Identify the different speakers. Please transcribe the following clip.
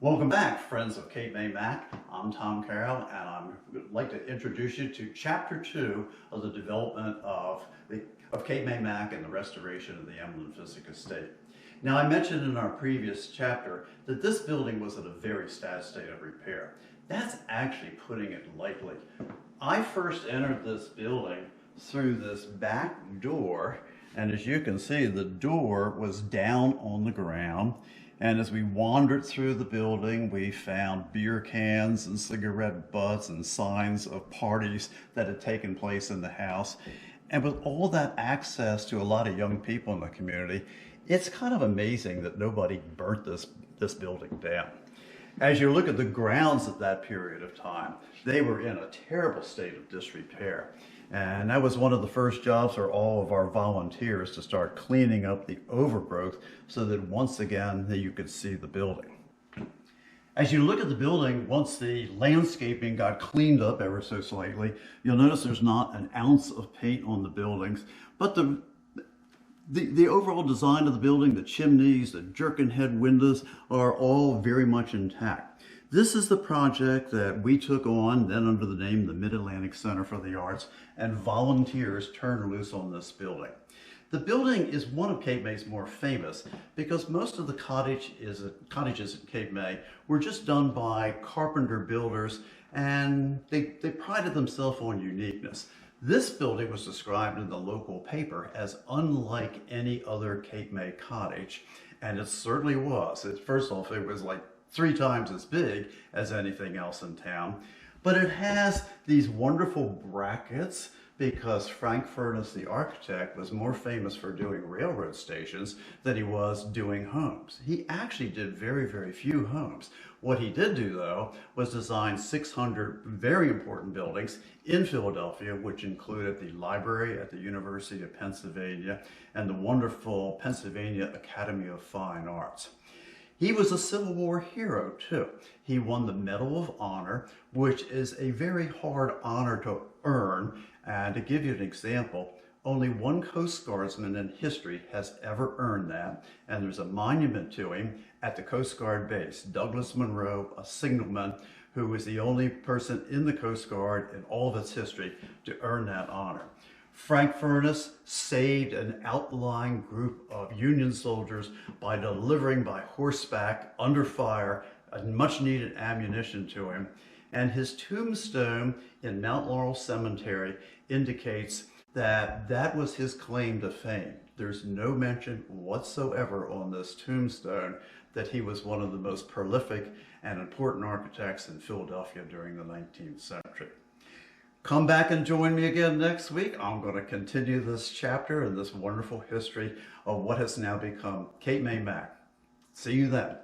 Speaker 1: Welcome back, friends of Cape May Mac. I'm Tom Carroll, and I would like to introduce you to Chapter 2 of the development of Cape May Mac and the restoration of the Emlen Physick Estate. Now, I mentioned in our previous chapter that this building was in a very sad state of repair. That's actually putting it lightly. I first entered this building through this back door, and as you can see, the door was down on the ground. And as we wandered through the building, we found beer cans and cigarette butts and signs of parties that had taken place in the house. And with all that access to a lot of young people in the community, it's kind of amazing that nobody burnt this building down. As you look at the grounds at that period of time, they were in a terrible state of disrepair. And that was one of the first jobs for all of our volunteers, to start cleaning up the overgrowth so that once again you could see the building. As you look at the building, once the landscaping got cleaned up ever so slightly, you'll notice there's not an ounce of paint on the buildings, but the overall design of the building, the chimneys, the jerkin head windows are all very much intact. This is the project that we took on, then under the name the Mid-Atlantic Center for the Arts, and volunteers turned loose on this building. The building is one of Cape May's more famous because most of the cottages in Cape May were just done by carpenter builders, and they prided themselves on uniqueness. This building was described in the local paper as unlike any other Cape May cottage, and it certainly was. First off, it was like 3 times as big as anything else in town, but it has these wonderful brackets because Frank Furness, the architect, was more famous for doing railroad stations than he was doing homes. He actually did very, very few homes. What he did do, though, was design 600 very important buildings in Philadelphia, which included the library at the University of Pennsylvania and the wonderful Pennsylvania Academy of Fine Arts. He was a Civil War hero, too. He won the Medal of Honor, which is a very hard honor to earn. And to give you an example, only one Coast Guardsman in history has ever earned that. And there's a monument to him at the Coast Guard base. Douglas Monroe, a signalman, who was the only person in the Coast Guard in all of its history to earn that honor. Frank Furness saved an outlying group of Union soldiers by delivering by horseback under fire a much needed ammunition to him. And his tombstone in Mount Laurel Cemetery indicates that that was his claim to fame. There's no mention whatsoever on this tombstone that he was one of the most prolific and important architects in Philadelphia during the 19th century. Come back and join me again next week. I'm going to continue this chapter and this wonderful history of what has now become Cape May Mac. See you then.